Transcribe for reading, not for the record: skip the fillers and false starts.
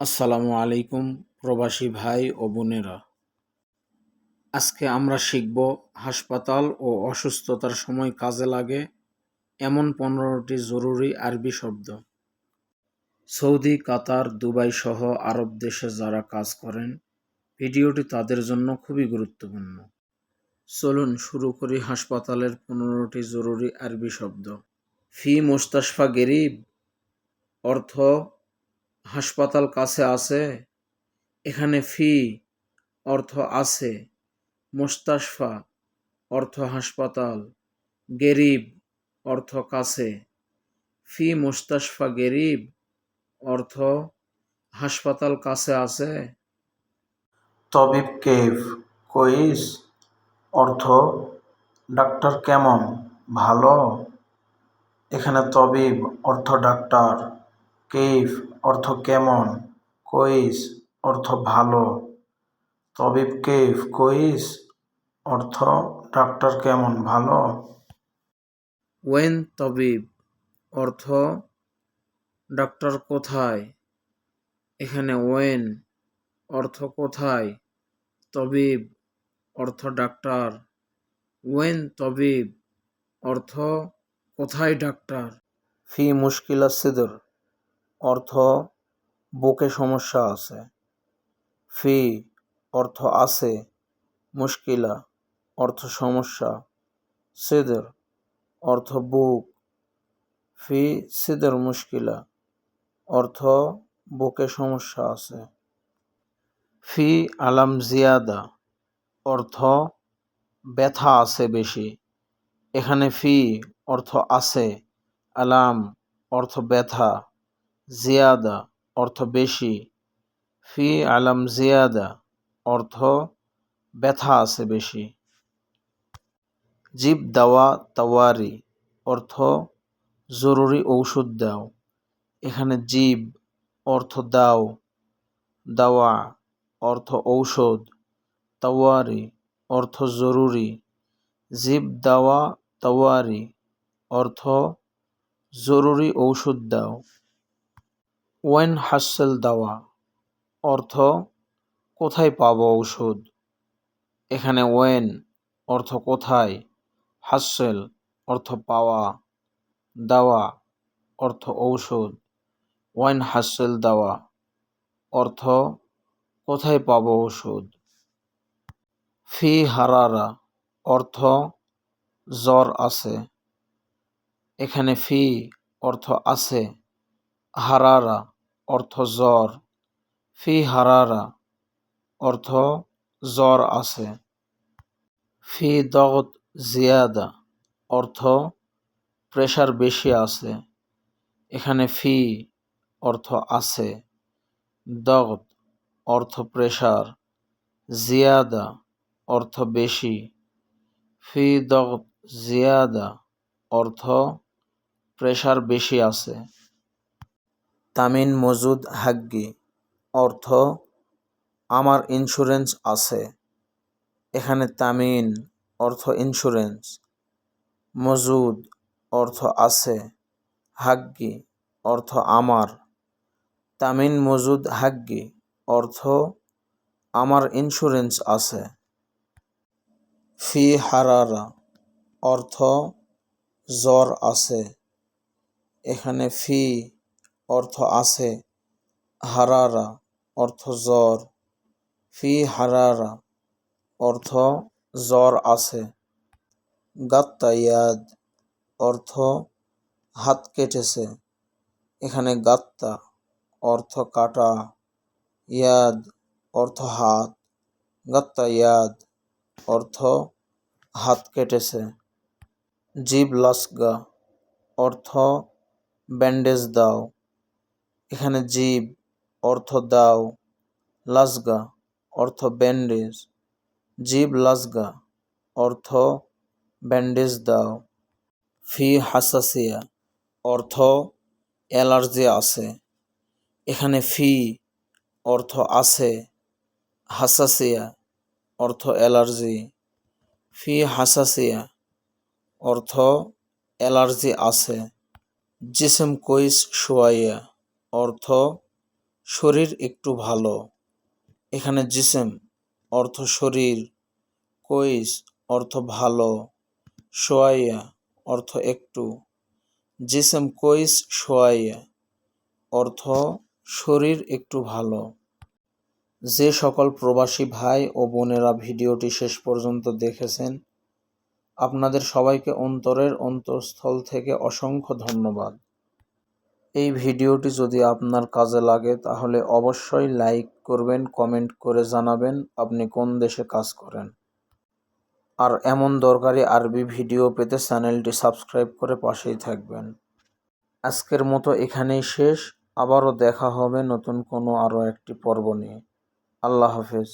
আসসালামু আলাইকুম প্রবাসী ভাই ও বোনেরা। আজকে আমরা শিখব হাসপাতাল ও অসুস্থতার সময় কাজে লাগে এমন 15টি জরুরি আরবি শব্দ। সৌদি, কাতার, দুবাই সহ আরব দেশে যারা কাজ করেন, ভিডিওটি তাদের জন্য খুবই গুরুত্বপূর্ণ। চলুন শুরু করি হাসপাতালের 15টি জরুরি আরবি শব্দ। ফি মুস্তাশফা গেরিব অর্থ হাসপাতাল কাছে আছে। এখানে ফি অর্থ আছে, মুস্তাশফা অর্থ হাসপাতাল, গেরিব অর্থ কাছে। ফি মুস্তাশফা গেরিব অর্থ হাসপাতাল কাছে আছে। তবিব কেফ কোইস অর্থ ডাক্তার কেমন, ভালো। এখানে তবিব অর্থ ডাক্তার, কেইফ অর্থ কেমন, কোইস অর্থ ভালো। তবিব কেফ কোইস অর্থ ডাক্তার কেমন, ভালো। ওয়েন তবিব অর্থ ডাক্তার কোথায়। এখানে ওয়েন অর্থ কোথায়, তবিব অর্থ ডাক্তার। ওয়েন তবিব অর্থ কোথায় ডাক্তার। ফি মুশকিলা সিদর অর্থ বুকে সমস্যা আছে। ফি অর্থ আছে, মুশকিলা অর্থ সমস্যা, সিদর অর্থ বুক। ফি সিদর মুশকিলা অর্থ বুকে সমস্যা আছে। ফি আলাম জিয়াদা অর্থ ব্যথা আছে বেশি। এখানে ফি অর্থ আছে, আলাম অর্থ ব্যথা, জিয়াদা অর্থ বেশি। ফি আলাম জিয়াদা অর্থ ব্যথা আছে বেশি। জিব দাওয়া তাওয়ারি অর্থ জরুরি ঔষধ দাও। এখানে জিব অর্থ দাও, দাওয়া অর্থ ঔষধ, তাওয়ারি অর্থ জরুরি। জিব দাওয়া তাওয়ারি অর্থ জরুরি ঔষধ দাও। ওয়েন হাসেল দাওয়া অর্থ কোথায় পাবো ঔষধ। এখানে ওয়েন অর্থ কোথায়, হাসেল অর্থ পাওয়া, দাওয়া অর্থ ঔষধ। ওয়েন হাসেল দাওয়া অর্থ কোথায় পাবো ঔষধ। ফি হারারা অর্থ জ্বর আছে। এখানে ফি অর্থ আছে, হারারা অর্থ জ্বর। ফি হারারা অর্থ জ্বর আছে। ফি দগত জিয়াদা অর্থ প্রেশার বেশি আছে। এখানে ফি অর্থ আছে, দগত অর্থ প্রেশার, জিয়াদা অর্থ বেশি। ফি দগত জিয়াদা অর্থ প্রেশার বেশি আছে। তামিন মজুদ হাগ্গি অর্থ আমার ইন্স্যুরেন্স আছে। এখানে তামিন অর্থ ইন্স্যুরেন্স, মজুদ অর্থ আছে, হাগ্গি অর্থ আমার। তামিন মজুদ হাগ্গি অর্থ আমার ইন্স্যুরেন্স আছে। ফি হারারা অর্থ জ্বর আছে। এখানে ফি অর্থ আছে, হারারা অর্থ জ্বর। ফি হারারা অর্থ জ্বর আছে। গাত্তা ইয়াদ অর্থ হাত কেটেছে। এখানে গাত্তা অর্থ কাটা, ইয়াদ অর্থ হাত। গাত্তা ইয়াদ অর্থ হাত কেটেছে। জিব লাসগা অর্থ ব্যান্ডেজ দাও। এখানে জিব অর্থ দাও, লাসগা অর্থ ব্যান্ডেজ। জিব লাসগা অর্থ ব্যান্ডেজ দাও। ফি হাসাসিয়া অর্থ অ্যালার্জি আছে। এখানে ফি অর্থ আছে, হাসাসিয়া অর্থ অ্যালার্জি। ফি হাসাসিয়া অর্থ অ্যালার্জি আছে। জিসম কোইস শোয়াইয়া অর্থ শরীর একটু ভালো। এখানে জিসম অর্থ শরীর, কোইস অর্থ ভালো, শোয়াইয়া অর্থ একটু। জিসম কোইস শোয়াইয়া অর্থ শরীর একটু ভালো। যে সকল প্রবাসী ভাই ও বোনেরা ভিডিওটি শেষ পর্যন্ত দেখেছেন, আপনাদের সবাইকে অন্তরের অন্তঃস্থল থেকে অসংখ্য ধন্যবাদ। এই ভিডিওটি যদি আপনার কাজে লাগে তাহলে অবশ্যই লাইক করবেন, কমেন্ট করে জানাবেন আপনি কোন দেশে কাজ করেন। আর এমন দরকারি আরবি ভিডিও পেতে চ্যানেলটি সাবস্ক্রাইব করে পাশেই থাকবেন। আজকের মতো এখানেই শেষ। আবারও দেখা হবে নতুন কোনো আরও একটি পর্ব নিয়ে। আল্লাহ হাফেজ।